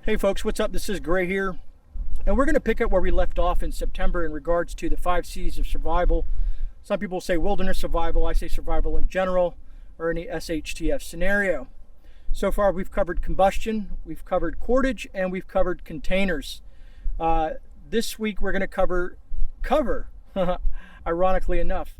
Hey folks, what's up? This is Grey here, and we're going to pick up where we left off in September in regards to the 5 C's of survival. Some people say wilderness survival, I say survival in general, or any SHTF scenario. So far we've covered combustion, we've covered cordage, and we've covered containers. This week we're going to cover ironically enough.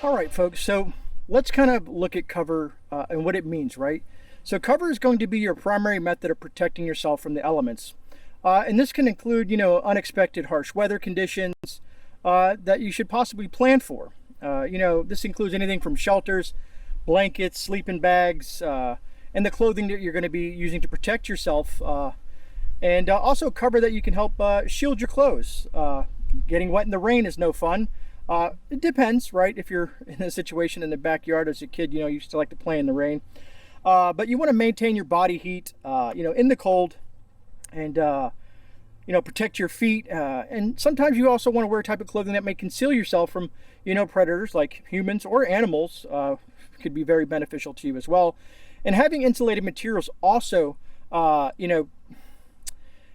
All right, folks, so let's kind of look at cover and what it means, right? So cover is going to be your primary method of protecting yourself from the elements. And this can include, unexpected harsh weather conditions that you should possibly plan for. This includes anything from shelters, blankets, sleeping bags, and the clothing that you're going to be using to protect yourself. And also cover that you can help shield your clothes. Getting wet in the rain is no fun. It depends, right? If you're in a situation in the backyard as a kid, you used to like to play in the rain. But you want to maintain your body heat, in the cold, and, protect your feet. And sometimes you also want to wear a type of clothing that may conceal yourself from, predators like humans or animals. Could be very beneficial to you as well. And having insulated materials also,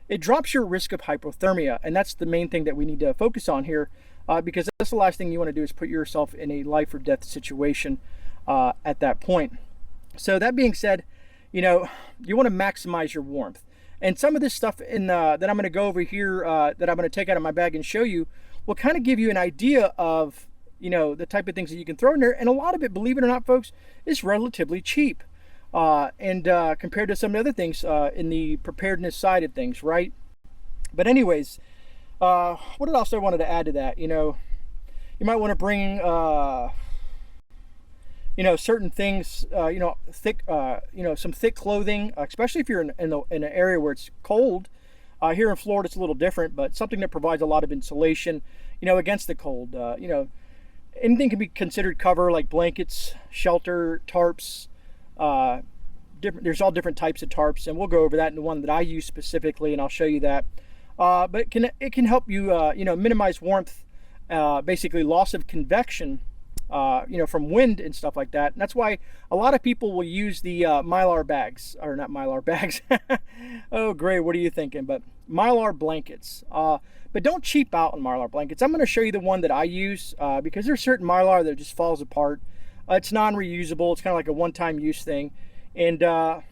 it drops your risk of hypothermia. And that's the main thing that we need to focus on here. Because that's the last thing you want to do is put yourself in a life or death situation at that point. So that being said, you want to maximize your warmth. And some of this stuff that I'm going to go over here that I'm going to take out of my bag and show you will kind of give you an idea of, the type of things that you can throw in there. And a lot of it, believe it or not, folks, is relatively cheap. And compared to some other things in the preparedness side of things, right? But anyways, what else I wanted to add to that? You might want to bring, certain things, thick, some thick clothing, especially if you're in an area where it's cold. Here in Florida, it's a little different, but something that provides a lot of insulation, against the cold. Anything can be considered cover, like blankets, shelter, tarps. There's all different types of tarps, and we'll go over that in the one that I use specifically, and I'll show you that. But it can help you, minimize warmth, basically loss of convection, from wind and stuff like that. And that's why a lot of people will use the Mylar bags, or not Mylar bags. Oh, Grey, what are you thinking? But Mylar blankets. But don't cheap out on Mylar blankets. I'm going to show you the one that I use because there's certain Mylar that just falls apart. It's non-reusable. It's kind of like a one-time use thing. And I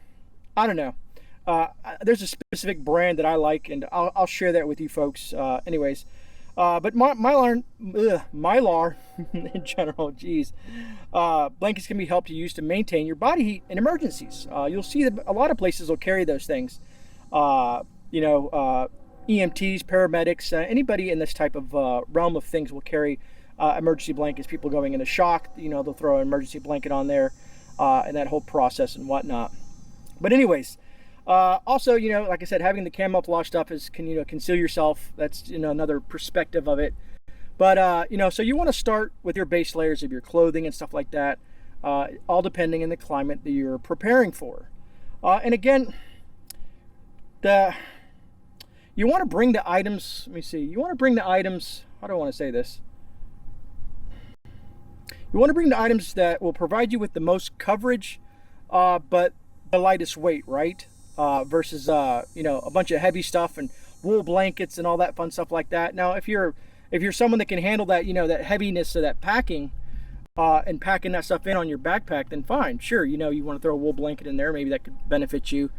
don't know. There's a specific brand that I like, and I'll share that with you folks. Anyways, but Mylar in general, geez, blankets can be helped to use to maintain your body heat in emergencies. You'll see that a lot of places will carry those things. EMTs, paramedics, anybody in this type of realm of things will carry emergency blankets. People going into shock, they'll throw an emergency blanket on there, and that whole process and whatnot. But anyways. Also, like I said, having the camouflage stuff can conceal yourself. That's, another perspective of it. But, so you want to start with your base layers of your clothing and stuff like that, all depending on the climate that you're preparing for. And again, you want to bring the items, let me see, you want to bring the items, how do I want to say this? You want to bring the items that will provide you with the most coverage, but the lightest weight, right? Versus a bunch of heavy stuff and wool blankets and all that fun stuff like that. Now, if you're someone that can handle that, that heaviness of that packing, and packing that stuff in on your backpack, then fine, sure. You want to throw a wool blanket in there, maybe that could benefit you.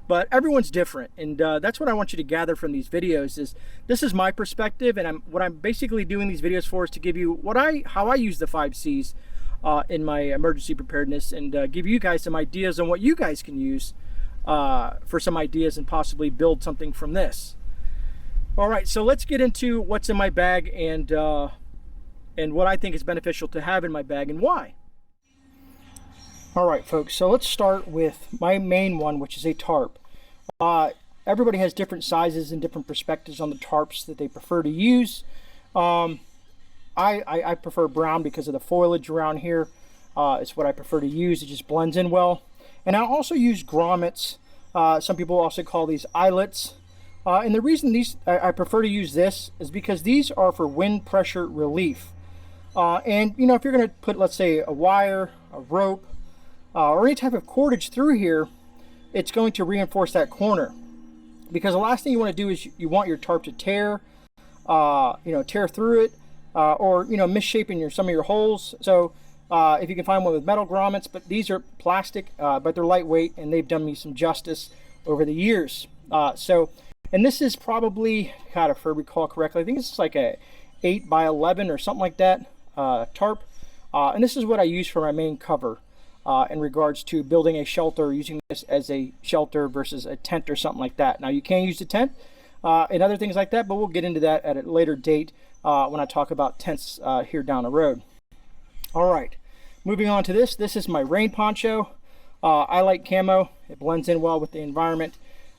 But everyone's different, and that's what I want you to gather from these videos. This is my perspective, and what I'm basically doing these videos for is to give you how I use the 5 C's in my emergency preparedness, and give you guys some ideas on what you guys can use. For some ideas and possibly build something from this. All right, so let's get into what's in my bag and what I think is beneficial to have in my bag and why. All right, folks, so let's start with my main one, which is a tarp. Everybody has different sizes and different perspectives on the tarps that they prefer to use. I prefer brown because of the foliage around here. It's what I prefer to use. It just blends in well. And I also use grommets Some people also call these eyelets. And the reason I prefer to use this is because these are for wind pressure relief. And you know, if you're going to put, let's say, a wire, a rope, or any type of cordage through here, it's going to reinforce that corner. Because the last thing you want to do is you want your tarp to tear, tear through it, or misshapen some of your holes. So if you can find one with metal grommets, but these are plastic, but they're lightweight, and they've done me some justice over the years. And this is probably, God, if I recall correctly, I think it's like a 8 by 11 or something like that tarp. And this is what I use for my main cover in regards to building a shelter, using this as a shelter versus a tent or something like that. Now you can use the tent and other things like that, but we'll get into that at a later date when I talk about tents here down the road. All right, moving on to this. This is my rain poncho. I like camo. It blends in well with the environment.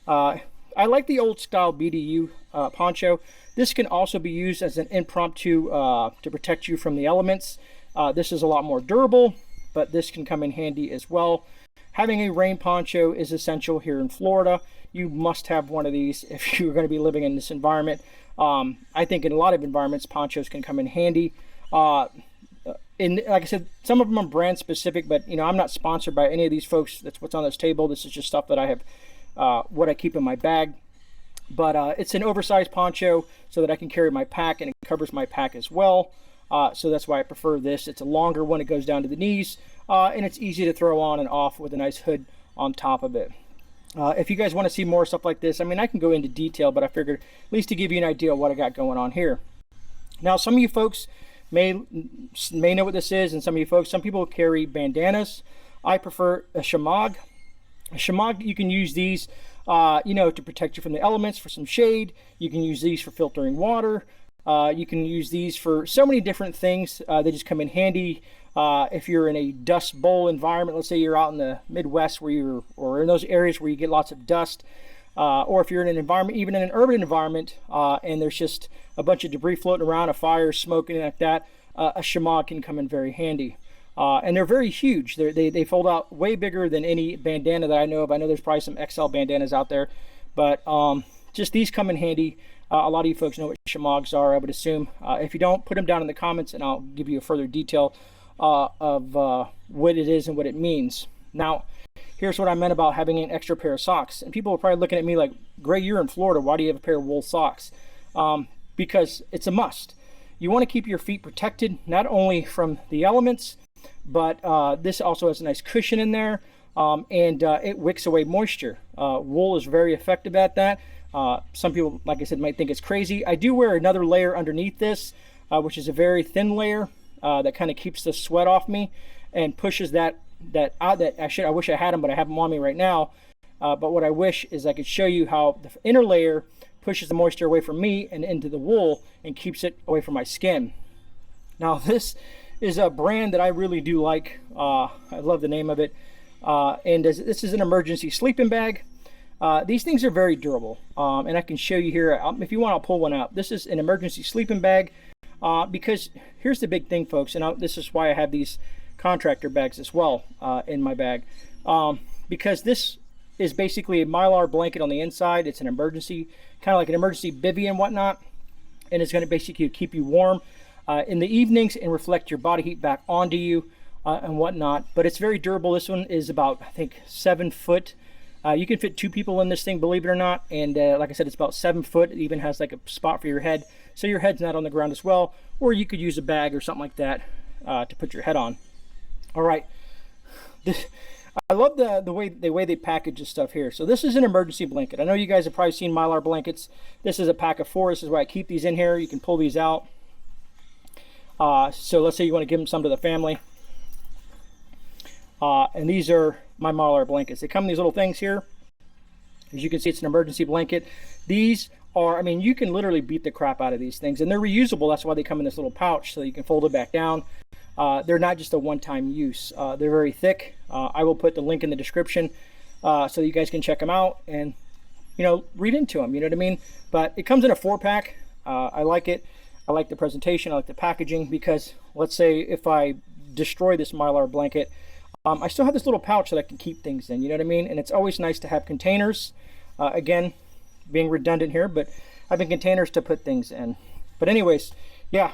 I like the old style BDU poncho. This can also be used as an impromptu to protect you from the elements. This is a lot more durable, but this can come in handy as well. Having a rain poncho is essential here in Florida. You must have one of these if you're going to be living in this environment. I think in a lot of environments, ponchos can come in handy. And like I said, some of them are brand specific, but I'm not sponsored by any of these folks. That's what's on this table. This is just stuff that I have, what I keep in my bag. But it's an oversized poncho so that I can carry my pack, and it covers my pack as well. So that's why I prefer this. It's a longer one. It goes down to the knees, and it's easy to throw on and off with a nice hood on top of it. If you guys want to see more stuff like this, I mean, I can go into detail, but I figured at least to give you an idea of what I got going on here. Now, some of you folks may know what this is, and some people carry bandanas. I prefer a shamag. A shamag, you can use these, to protect you from the elements, for some shade. You can use these for filtering water. You can use these for so many different things. They just come in handy if you're in a dust bowl environment. Let's say you're out in the Midwest or in those areas where you get lots of dust, or if you're in an environment, even in an urban environment, and there's just a bunch of debris floating around, a fire, smoke, anything like that, a shamag can come in very handy. And they're very huge. They fold out way bigger than any bandana that I know of. I know there's probably some XL bandanas out there, but just these come in handy. A lot of you folks know what shamags are, I would assume. If you don't, put them down in the comments and I'll give you a further detail of what it is and what it means. Now, here's what I meant about having an extra pair of socks. And people are probably looking at me like, Grey, you're in Florida. Why do you have a pair of wool socks? Because it's a must. You want to keep your feet protected, not only from the elements, but this also has a nice cushion in there, and it wicks away moisture. Wool is very effective at that. Some people, like I said, might think it's crazy. I do wear another layer underneath this, which is a very thin layer that kind of keeps the sweat off me and pushes that out. I wish I had them, but I have them on me right now. But what I wish is I could show you how the inner layer pushes the moisture away from me and into the wool and keeps it away from my skin. Now, this is a brand that I really do like. I love the name of it. And this is an emergency sleeping bag. These things are very durable, and I can show you here. If you want, I'll pull one out. This is an emergency sleeping bag, because here's the big thing, folks, and this is why I have these contractor bags as well in my bag, because this is basically a Mylar blanket on the inside. It's an emergency, kind of like an emergency bivy and whatnot, and it's going to basically keep you warm in the evenings and reflect your body heat back onto you and whatnot. But it's very durable. This one is about, I think, 7 foot. You can fit 2 people in this thing, believe it or not. And like I said, it's about 7 foot. It even has like a spot for your head, so your head's not on the ground as well. Or you could use a bag or something like that to put your head on. All right. I love the way they package this stuff here. So this is an emergency blanket. I know you guys have probably seen Mylar blankets. This is a pack of 4. This is why I keep these in here. You can pull these out. So let's say you want to give them some to the family. And these are my Mylar blankets. They come in these little things here. As you can see, it's an emergency blanket. These are, I mean, you can literally beat the crap out of these things, and they're reusable. That's why they come in this little pouch, so you can fold it back down. They're not just a one-time use. They're very thick. I will put the link in the description so you guys can check them out and, read into them. You know what I mean? But it comes in a 4-pack. I like it. I like the presentation. I like the packaging, because let's say if I destroy this Mylar blanket, I still have this little pouch that I can keep things in, you know what I mean? And it's always nice to have containers. Again, being redundant here, but having containers to put things in. But anyways, yeah,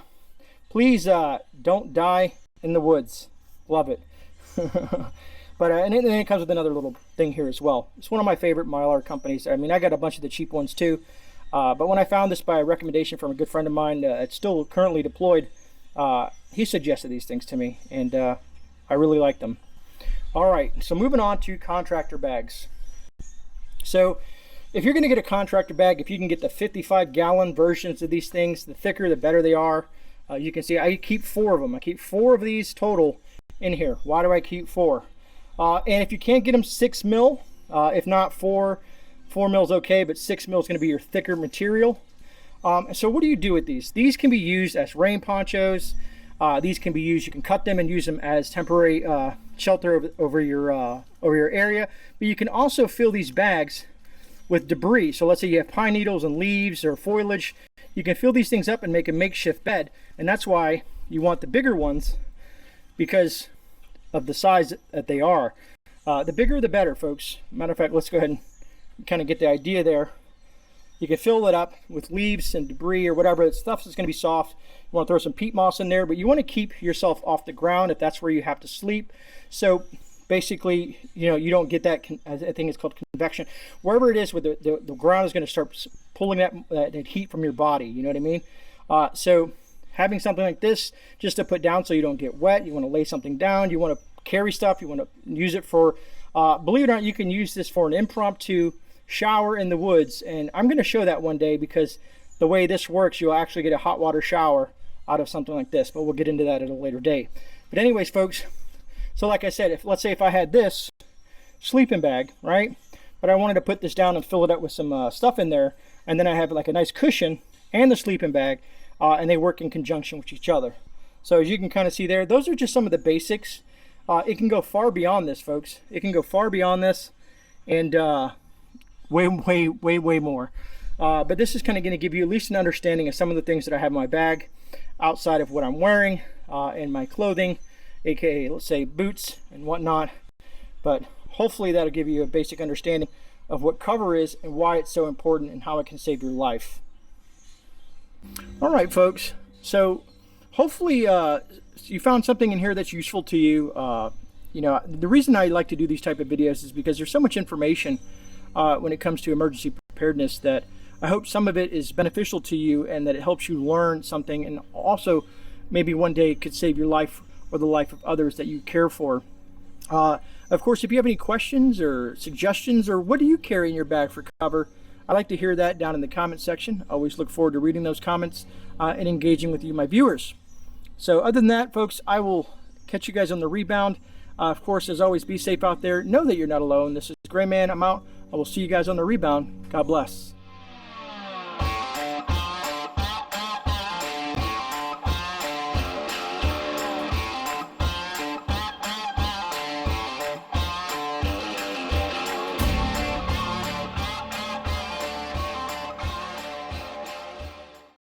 please don't die in the woods. Love it. But and then it comes with another little thing here as well. It's one of my favorite Mylar companies. I mean, I got a bunch of the cheap ones too. But when I found this by a recommendation from a good friend of mine, it's still currently deployed, he suggested these things to me, and I really like them. All right, so moving on to contractor bags. So if you're going to get a contractor bag, if you can get the 55-gallon versions of these things, the thicker, the better they are. You can see I keep 4 of them. I keep 4 of these total in here. Why do I keep 4? And if you can't get them 6 mil, if not 4 mil is okay, but 6 mil is going to be your thicker material. So what do you do with these? These can be used as rain ponchos. These can be used, you can cut them and use them as temporary shelter over your area. But you can also fill these bags with debris. So let's say you have pine needles and leaves or foliage. You can fill these things up and make a makeshift bed. And that's why you want the bigger ones, because of the size that they are. The bigger the better, folks. Matter of fact, let's go ahead and kind of get the idea there. You can fill it up with leaves and debris or whatever. Stuff that's going to be soft. You want to throw some peat moss in there, but you want to keep yourself off the ground if that's where you have to sleep. So basically, you know, you don't get that, I think it's called convection. Wherever it is, where the ground is going to start pulling that heat from your body, you know what I mean? So having something like this just to put down so you don't get wet, you want to lay something down, you want to carry stuff, you want to use it for, believe it or not, you can use this for an impromptu shower in the woods. And I'm going to show that one day, because the way this works, you'll actually get a hot water shower out of something like this, but we'll get into that at a later date. But anyways, folks, so like I said, let's say if I had this sleeping bag, right, but I wanted to put this down and fill it up with some stuff in there, and then I have like a nice cushion and the sleeping bag, and they work in conjunction with each other. So as you can kind of see there, those are just some of the basics. It can go far beyond this, folks. It can go far beyond this, and way more. But this is kind of going to give you at least an understanding of some of the things that I have in my bag outside of what I'm wearing and my clothing, aka let's say boots and whatnot. But hopefully that'll give you a basic understanding of what cover is and why it's so important and how it can save your life. All right, folks, so hopefully you found something in here that's useful to you. You know, the reason I like to do these type of videos is because there's so much information when it comes to emergency preparedness that I hope some of it is beneficial to you, and that it helps you learn something, and also maybe one day it could save your life or the life of others that you care for. Of course, if you have any questions or suggestions, or what do you carry in your bag for cover, I'd like to hear that down in the comment section. I always look forward to reading those comments and engaging with you, my viewers. So other than that, folks, I will catch you guys on the rebound. Of course, as always, be safe out there. Know that you're not alone. This is GreyMan. I'm out. I will see you guys on the rebound. God bless.